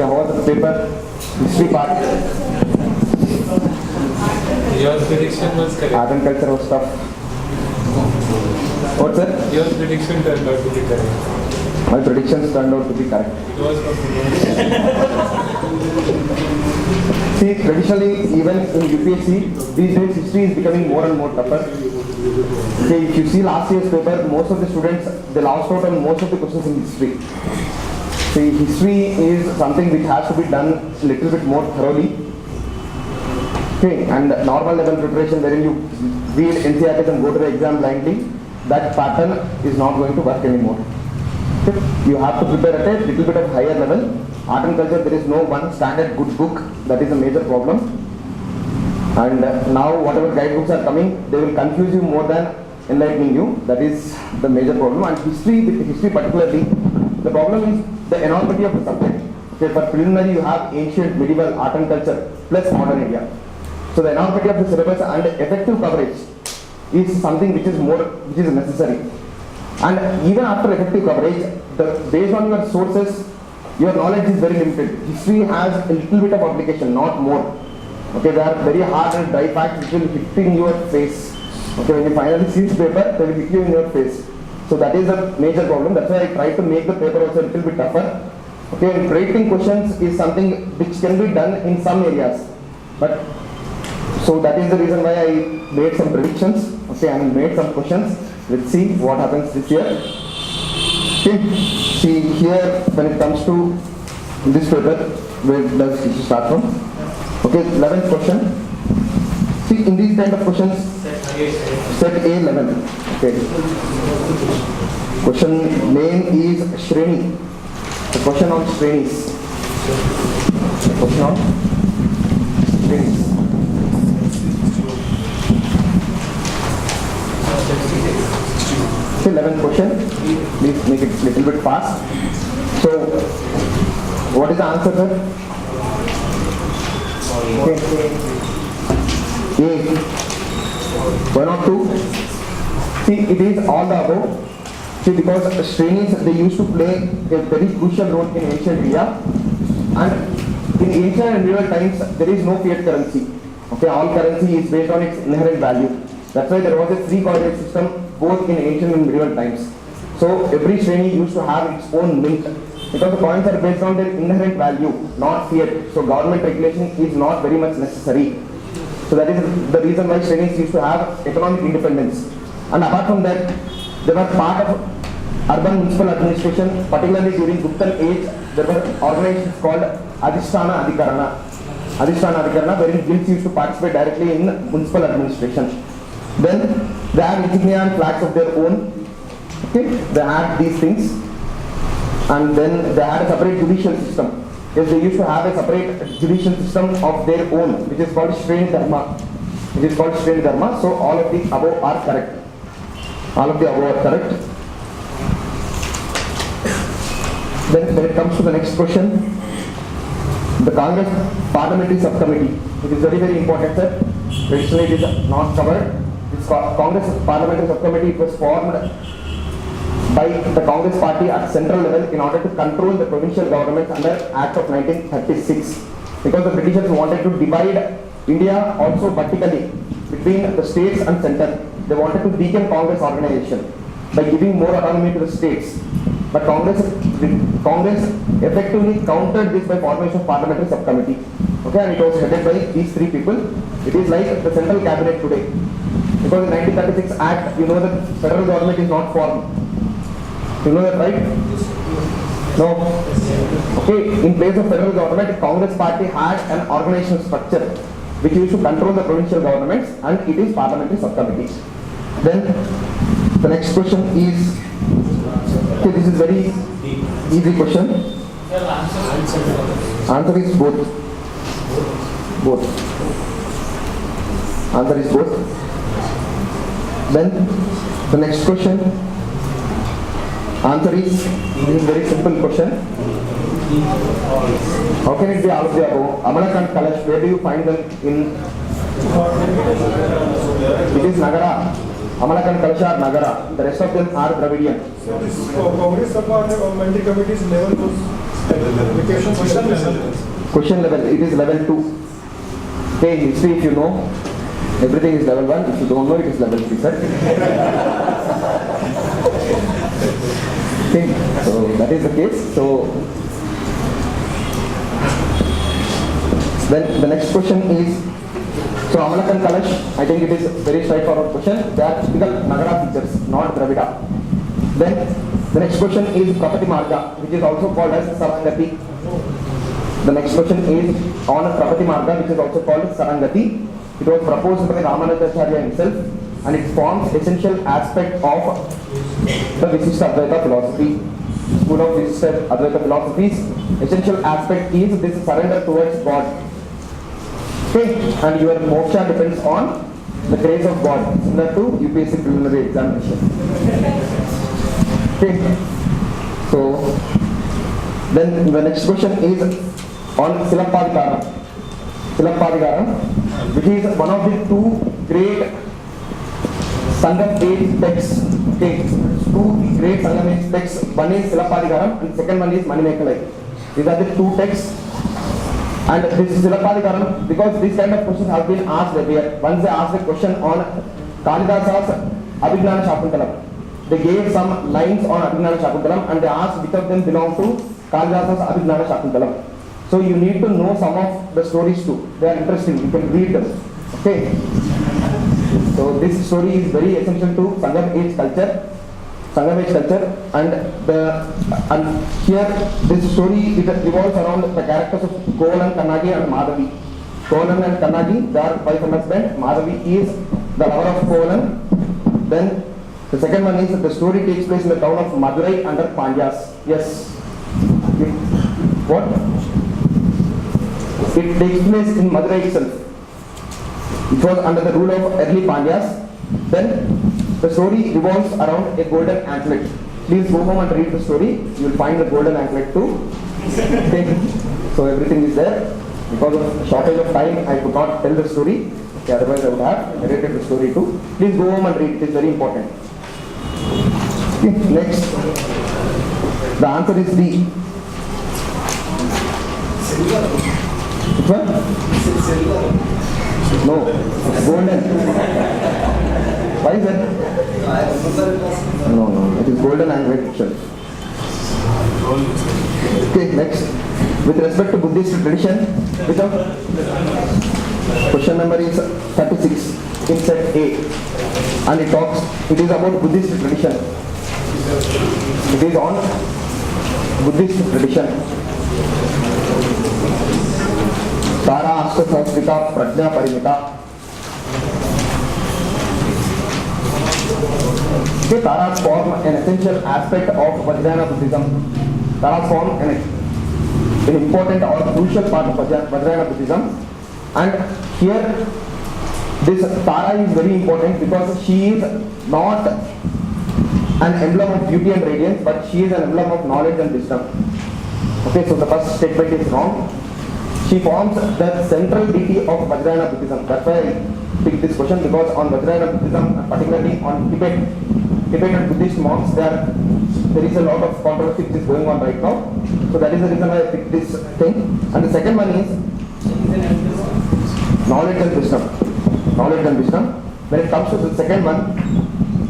how was the paper? History part. Your prediction was correct. Art and culture was tough. What's that? Your prediction turned out to be correct. My predictions turned out to be correct. It was from See, traditionally, even in UPSC, these days history is becoming more and more tougher. Okay, if you see last year's paper, most of the students, they lost out on most of the questions in history. See, history is something which has to be done a little bit more thoroughly. Okay, and normal level preparation wherein you read NCERT and go to the exam blindly, that pattern is not going to work anymore. Okay? You have to prepare at a little bit of higher level. Art and culture, there is no one standard good book. That is a major problem. And now whatever guidebooks are coming, they will confuse you more than enlightening you. That is the major problem. And history, with history particularly, the problem is the enormity of the subject. Okay, for preliminary you have ancient, medieval, art and culture plus modern India. So the enormity of the syllabus and effective coverage is something which is necessary. And even after effective coverage, based on your sources, your knowledge is very limited. History has a little bit of application, not more. Okay, they are very hard and dry facts which will hit in your face. Okay, when you finally see this paper, they will hit you in your face. So that is a major problem. That's why I try to make the paper also a little bit tougher. Okay, and predicting questions is something which can be done in some areas. But so that is the reason why I made some predictions. Okay, and made some questions. Let's see what happens this year. Okay, see here when it comes to this paper, where does it start from? Okay, 11th question. See, in these kind of questions, set A11. Okay. Question name is Shreni. The question on Shrenis. The question on Shrenis. Okay, 11th question. Please make it a little bit fast. So, what is the answer, sir? Okay. A. 1 or 2? See, it is all the above. See, because Shrenis, they used to play a very crucial role in ancient India. And in ancient and medieval times, there is no fiat currency. Okay, all currency is based on its inherent value. That's why there was a free coinage system both in ancient and medieval times. So every Shreni used to have its own mint. Because the coins are based on their inherent value, not fiat. So government regulation is not very much necessary. So that is the reason why Shrenis used to have economic independence. And apart from that, they were part of urban municipal administration, particularly during Guptan age. There were organizations called Adhisthana Adhikarana. Adhisthana Adhikarana, wherein guilds used to participate directly in municipal administration. Then they had insignia and flags of their own. Okay, they had these things. And then they had a separate judicial system. Yes, they used to have a separate judicial system of their own, which is called Shreni Dharma. Which is called Shreni Dharma. So all of the above are correct. All of the above are correct. Then when it comes to the next question, the Congress Parliamentary Subcommittee, it is very, very important, sir. Traditionally it is not covered. This Congress Parliamentary Subcommittee, it was formed by the Congress party at central level in order to control the provincial government under Act of 1936. Because the Britishers wanted to divide India also vertically between the states and center. They wanted to weaken Congress organization by giving more autonomy to the states. But Congress effectively countered this by formation of Parliamentary Subcommittee. Okay, and it was headed by these three people. It is like the central cabinet today. Because in 1936 Act, you know that federal government is not formed. You know that, right? No. Okay, in place of federal government, Congress party had an organizational structure which used to control the provincial governments, and it is parliamentary subcommittees. Then the next question is, okay, this is very easy question. Answer is both. Both. Answer is both. Then the next question. Answer is, this is very simple question. How can it be all of the above? Amalak and Kalash, where do you find them in? It is Nagara. Amalak and Kalash are Nagara. The rest of them are Dravidian. So this Congress Parliamentary Committee's level was Question level, it is level 2. Okay, history if you know, everything is level 1. If you don't know, it is level 3, sir. Okay, so that is the case. So then the next question is, so Amalak and Kalash, I think it is a very straightforward question. They are typical Nagara features, not Dravida. Then the next question is Prapati Marga, which is also called as Sarangati. The next question is on Prapati Marga, which is also called Sarangati. It was proposed by Ramanujacharya himself, and it forms essential aspect of the Visishta Advaita philosophy. School of Visishta Advaita philosophy's essential aspect is this surrender towards God. Okay, and your moksha depends on the grace of God, similar to UPSC preliminary examination. Okay, so then the next question is on Silapadikaram. Silapadikaram, which is one of the two great Sangam age texts. Okay, two great Sangam age texts. One is Silapadikaram and second one is Manimekalai. These are the two texts. And this is Silapadikaram, because these kind of questions have been asked earlier. Once they asked a question on Kalidasa's Abhignana Shakuntalam. They gave some lines on Abhignana Shakuntalam and they asked which of them belong to Kalidasa's Abhignana Shakuntalam. So you need to know some of the stories too. They are interesting. You can read them. Okay. So this story is very essential to Sangam age culture. Sangam age culture, and here this story it revolves around the characters of Kovalan, Kannagi and Madhavi. Kovalan and Kannagi, they are wife and husband. Madhavi is the lover of Kovalan. Then the second one is that the story takes place in the town of Madurai under Pandyas. Yes. What? It takes place in Madurai itself. It was under the rule of early Pandyas. Then the story revolves around a golden anklet. Please go home and read the story. You will find the golden anklet too. Okay. So everything is there. Because of shortage of time, I could not tell the story. Okay, otherwise I would have narrated the story too. Please go home and read. It is very important. Okay. Next, the answer is D. Which one? No, golden. Why is that? No, it is golden anklet itself. Okay, next. With respect to Buddhist tradition, which of question number is 36 in set A, and it is about Buddhist tradition. It is on Buddhist tradition. Tara Ashta Sahasrika Prajna Parimita. Okay, Taras form an essential aspect of Vajrayana Buddhism. Taras form an important or crucial part of Vajrayana Buddhism. And here, this Tara is very important because she is not an emblem of beauty and radiance, but she is an emblem of knowledge and wisdom. Okay, so the first statement is wrong. She forms the central deity of Vajrayana Buddhism. That's why I picked this question, because on Vajrayana Buddhism, particularly on Tibetan Buddhist monks, there is a lot of controversy which is going on right now. So that is the reason why I picked this thing. And the second one is knowledge and wisdom. Knowledge and wisdom. When it comes to the second one,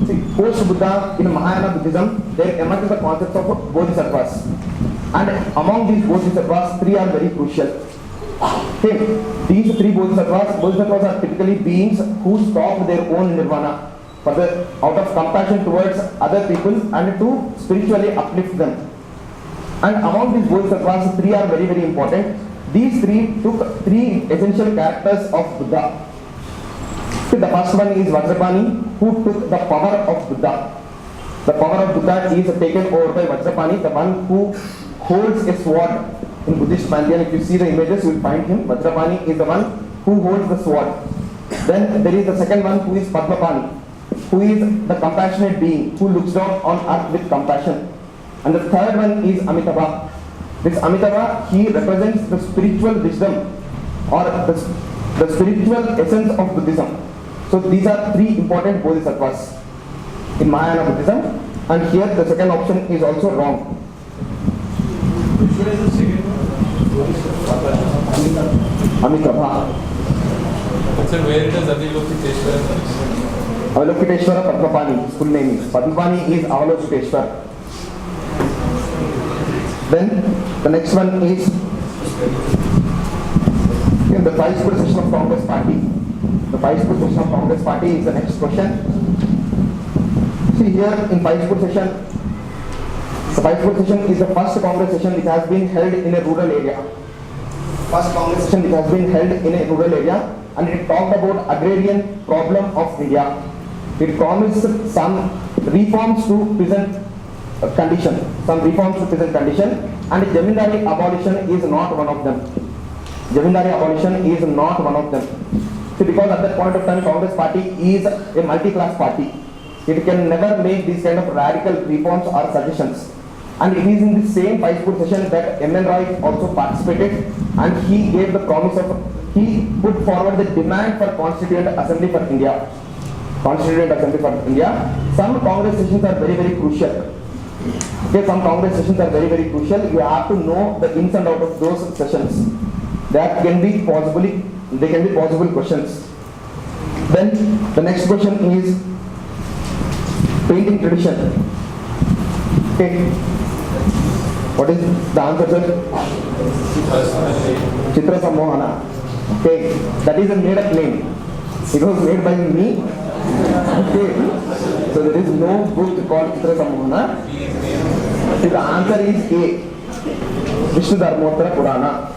see, post-Buddha in Mahayana Buddhism, there emerges the concepts of bodhisattvas. And among these bodhisattvas, three are very crucial. Okay, these three bodhisattvas are typically beings who stop their own nirvana out of compassion towards other people and to spiritually uplift them. And among these bodhisattvas, three are very, very important. These three took three essential characters of Buddha. So the first one is Vajrapani, who took the power of Buddha. The power of Buddha is taken over by Vajrapani, the one who holds a sword. In Buddhist pantheon, if you see the images, you will find him. Vajrapani is the one who holds the sword. Then there is the second one who is Padmapani, who is the compassionate being, who looks down on earth with compassion. And the third one is Amitabha. This Amitabha, he represents the spiritual wisdom or the spiritual essence of Buddhism. So these are three important bodhisattvas in Mahayana Buddhism. And here the second option is also wrong. is the second one? Amitabha. Sir, where does Avalokiteshvara come? Avalokiteshvara Padmapani, full name is. Padmapani is Avalokiteshvara. Then the next one is in the vice president of Congress Party. The vice president of Congress Party is the next question. See here in vice president, the vice president is the first Congress session which has been held in a rural area. First Congress session which has been held in a rural area, and it talked about agrarian problem of India. It promised some reforms to present condition, and Jamindari abolition is not one of them. Jamindari abolition is not one of them. See, because at that point of time Congress party is a multi-class party. It can never make these kind of radical reforms or suggestions. And it is in the same vice session that M.N. Roy also participated, and he gave the promise of, he put forward the demand for Constituent Assembly for India. Constituent Assembly for India. Some Congress sessions are very, very crucial. Okay, some Congress sessions are very, very crucial. You have to know the ins and outs of those sessions. That can be possibly, they can be possible questions. Then the next question is painting tradition. Okay. What is the answer, sir? Chitra Sammohana. Okay. That is a made up name. It was made by me. Okay. So there is no book called Chitra Sammohana. So the answer is A. Vishnu Dharmottara Purana.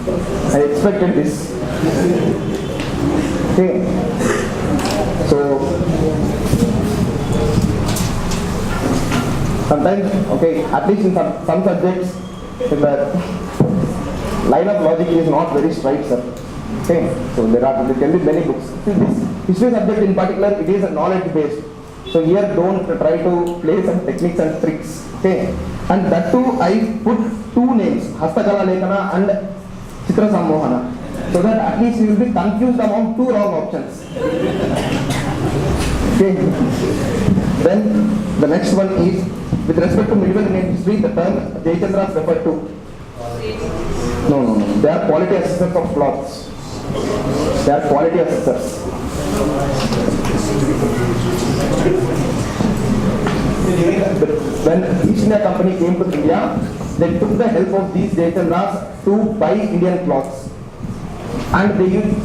I expected this. Okay. So sometimes, okay, at least in some subjects, the line of logic is not very straight, sir. Okay. So there can be many books. See, this history subject in particular, it is knowledge based. So here don't try to play some techniques and tricks. Okay. And that too, I put two names, Hastakala Lekana and Chitra Sammohana, so that at least you will be confused among two wrong options. Okay. Then the next one is, with respect to medieval Indian history, the term Jayachandra is referred to. No. They are quality assessors of cloths. They are quality assessors. When East India Company came to India, they took the help of these Jayachandras to buy Indian cloths. And they used,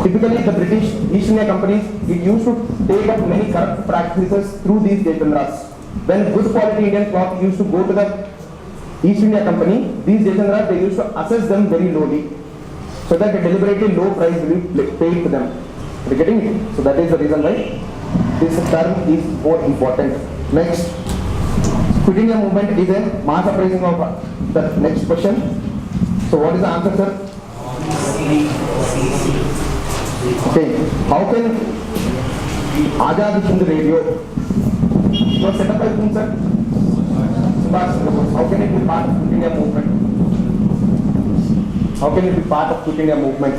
typically the British East India Companies, it used to take up many corrupt practices through these Jayachandras. When good quality Indian cloth used to go to the East India Company, these Jayachandras, they used to assess them very lowly, so that a deliberately low price will be paid to them. Are you getting it? So that is the reason why this term is more important. Next, Quit India movement is a mass uprising of the next question. So what is the answer, sir? Okay. How can Azad Hind Radio was set up by whom, sir? How can it be part of Quit India movement? How can it be part of Quit India movement?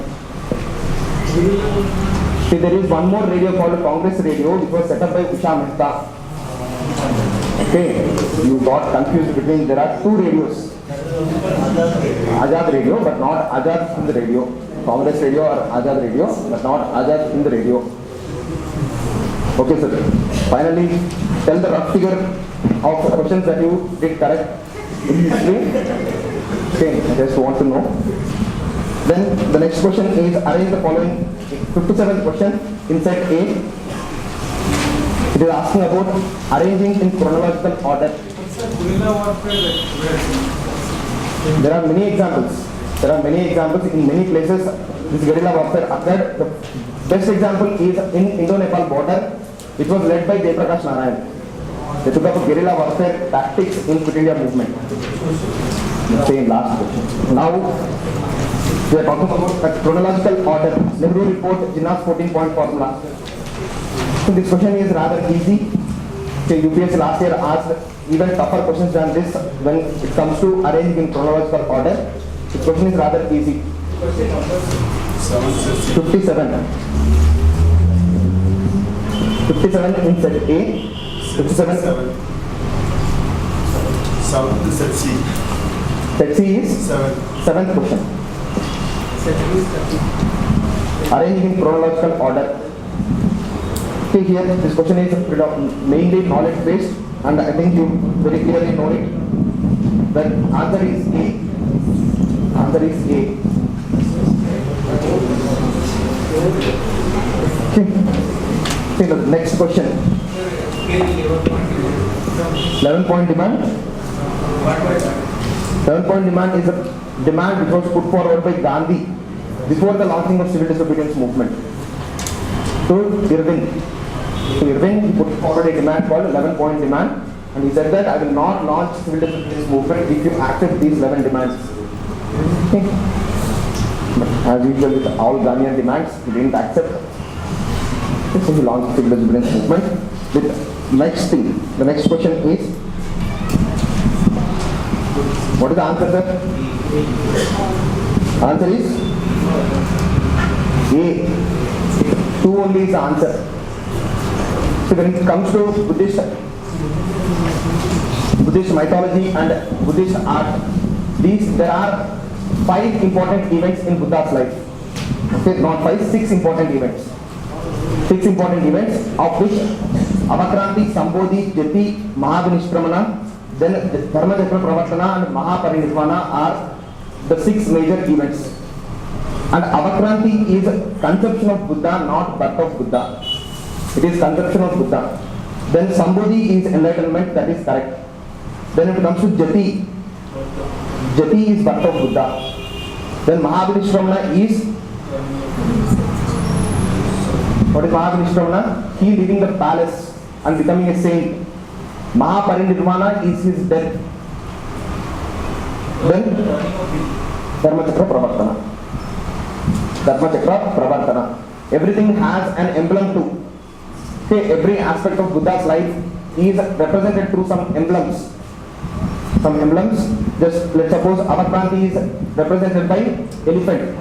See, there is one more radio called Congress Radio, which was set up by Usha Mehta. Okay, you got confused between, there are two radios. Azad Radio, but not Azad Hind Radio. Congress Radio or Azad Radio, but not Azad Hind Radio. Okay, sir. Finally, tell the rough figure of the questions that you did correct in history. Okay, I just want to know. Then the next question is, arrange the following 57th question in set A. It is asking about arranging in chronological order. There are many examples. In many places this guerrilla warfare occurred. The best example is in Indo-Nepal border, which was led by Jayaprakash Narayan. They took up a guerrilla warfare tactics in Quit India movement. Same last question. Now we are talking about a chronological order. Nehru report, Jinnah's 14-point formula. So this question is rather easy. So UPSC last year asked even tougher questions than this when it comes to arranging in chronological order. This question is rather easy. 57. 57 in set A. 57. South to set C. Set C is 7th question. Arranging in chronological order. Okay, here this question is mainly knowledge based, and I think you very clearly know it. The answer is A. Answer is A. Okay, the next question. 11-point demand. 7-point demand is a demand which was put forward by Gandhi before the launching of civil disobedience movement. To Irving. To Irving, he put forward a demand called 11-point demand, and he said that I will not launch civil disobedience movement if you accept these 11 demands. Okay. But as usual with all Gandhian demands, he didn't accept. So he launched civil disobedience movement. With next thing, the next question is, what is the answer, sir? Answer is A. 2 only is the answer. So when it comes to Buddhist mythology and Buddhist art, there are 5 important events in Buddha's life. Okay, not 5, 6 important events. 6 important events, of which Avakranti, Sambodhi, Jati, Mahavinishramana, then Dharmachakra Pravartana and Mahaparinirvana are the 6 major events. And Avakranti is conception of Buddha, not birth of Buddha. It is conception of Buddha. Then Sambodhi is enlightenment, that is correct. Then it comes to Jati. Jati is birth of Buddha. Then Mahavinishramana is, what is Mahavinishramana? He leaving the palace and becoming a saint. Mahaparinirvana is his death. Then Dharmachakra Pravartana. Dharmachakra Pravartana. Everything has an emblem too. Okay, every aspect of Buddha's life is represented through some emblems. Some emblems. Just let's suppose Avakranti is represented by elephant.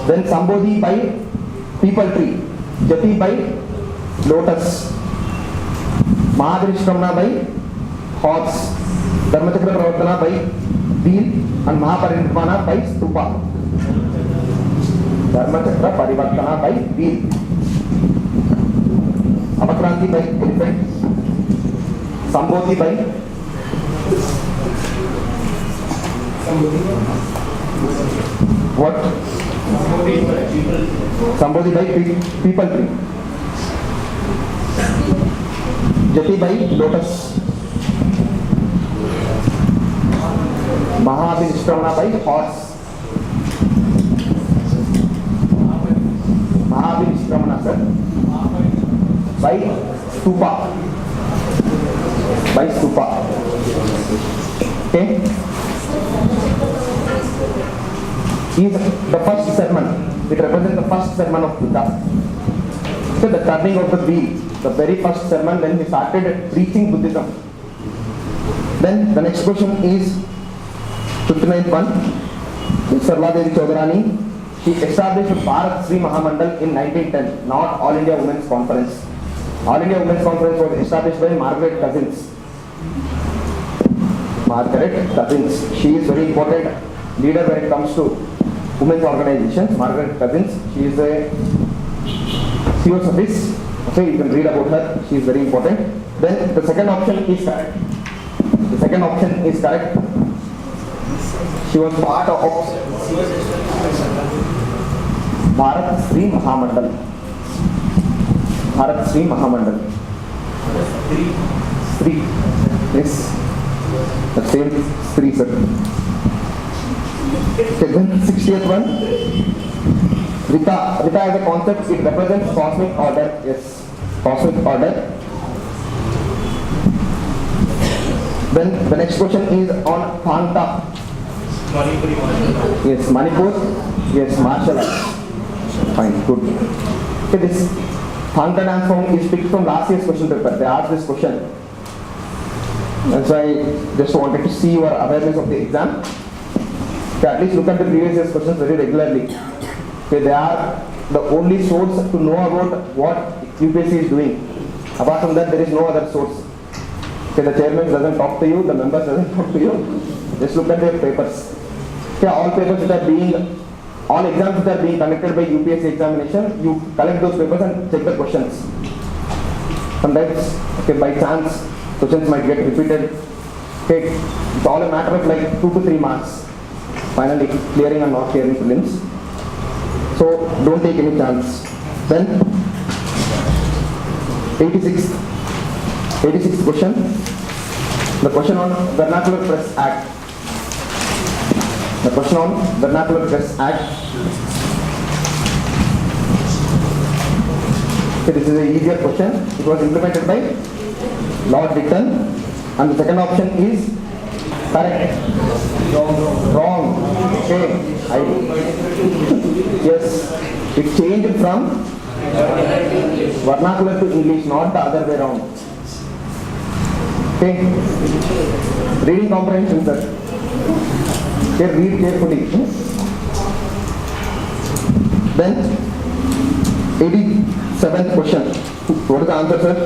Then Sambodhi by people tree. Jati by lotus. Mahavinishramana by horse. Dharmachakra Pravartana by wheel, and Mahaparinirvana by stupa. Dharmachakra Parivartana by wheel. Avakranti by elephant. Sambodhi by what? Sambodhi by people tree. Jati by lotus. Mahavinishramana by horse. Mahavinishramana, sir, by stupa. By stupa. Okay. Is the first sermon. It represents the first sermon of Buddha. So the turning of the wheel, the very first sermon when he started preaching Buddhism. Then the next question is 59th one. Sarla Devi Chaudharani, she established Bharat Sri Mahamandal in 1910, not All India Women's Conference. All India Women's Conference was established by Margaret Cousins. Margaret Cousins. She is very important leader when it comes to women's organizations. Margaret Cousins. She is a theosophist. Okay, you can read about her. She is very important. Then the second option is correct. The second option is correct. She was part of Bharat Sri Mahamandal. Bharat Sri Mahamandal. Sri. Yes. The same Sri, sir. Okay, then 60th one. Rita as a concept, it represents cosmic order. Yes. Cosmic order. Then the next question is on Thangta. Yes, Manipur. Yes, martial arts. Fine, good. Okay, this Thangta dance form is picked from last year's question paper. They asked this question. That's why I just wanted to see your awareness of the exam. Okay, at least look at the previous year's questions very regularly. Okay, they are the only source to know about what UPSC is doing. Apart from that, there is no other source. Okay, the chairman doesn't talk to you, the members doesn't talk to you. Just look at their papers. Okay, all papers which are being, all exams which are being conducted by UPSC examination, you collect those papers and check the questions. Sometimes, okay, by chance, questions might get repeated. Okay, it's all a matter of like 2 to 3 marks. Finally, clearing and not clearing prelims. So don't take any chance. Then 86th question. The question on Vernacular Press Act. The question on Vernacular Press Act. Okay, this is an easier question. It was implemented by Lord Dicton. And the second option is correct. Wrong. Okay. Yes. It changed from vernacular to English, not the other way around. Okay. Reading comprehension, sir. Okay, read carefully. Then 87th question. What is the answer, sir?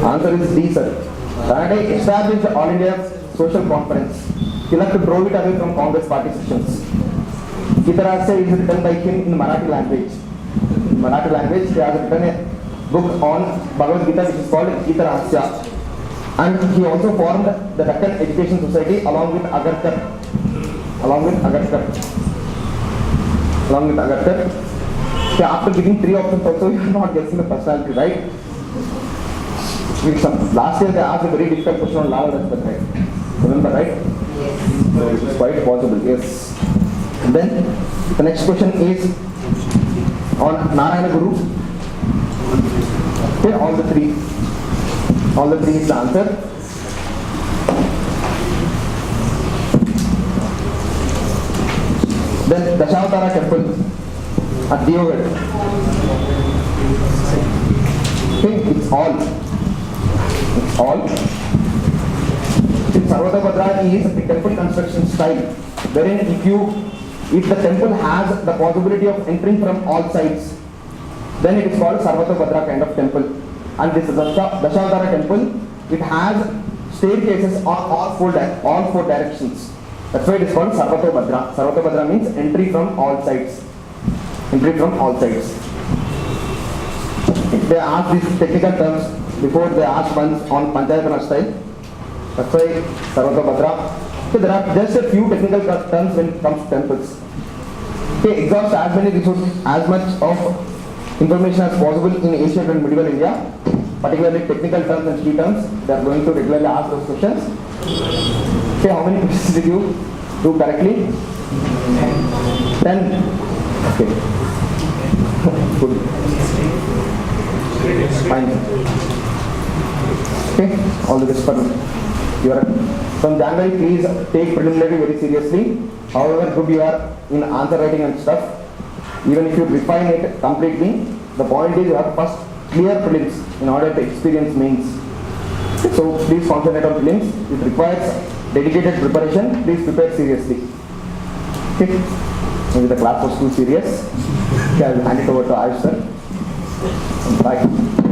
Answer is D, sir. Faraday established the All India Social Conference. Tilak drove it away from Congress party sessions. Gitarasya is written by him in Marathi language. In Marathi language, he has written a book on Bhagavad Gita which is called Gitarasya. And he also formed the Deccan Education Society along with Agarkar. Okay, after giving 3 options also, you are not guessing the personality, right? Last year they asked a very difficult question on Lala Rajpat, right? Remember, right? So it is quite possible, yes. And then the next question is on Narayana Guru. Okay, all the three is the answer. Then Dashavatara Temple at Deoghar. Okay, it's all. Sarvatabhadra is the temple construction style, wherein if the temple has the possibility of entering from all sides, then it is called Sarvatabhadra kind of temple. And this is the Dashavatara temple, it has staircases on all four directions. That's why it is called Sarvatabhadra. Sarvatabhadra means entry from all sides. If they ask these technical terms before they ask ones on Panchayatana style, that's why Sarvatabhadra. So there are just a few technical terms when it comes to temples. Okay, exhaust as many resources, as much of information as possible in ancient and medieval India, particularly technical terms and key terms. They are going to regularly ask those questions. Okay, how many questions did you do correctly? 10. Okay. Good. Fine. Okay, all the best for from January, please take preliminary very seriously. However good you are in answer writing and stuff, even if you refine it completely, the point is you have first clear prelims in order to experience mains. So please concentrate on prelims. It requires dedicated preparation. Please prepare seriously. Okay. Maybe the class was too serious. Okay, I will hand it over to Ayush sir. Bye.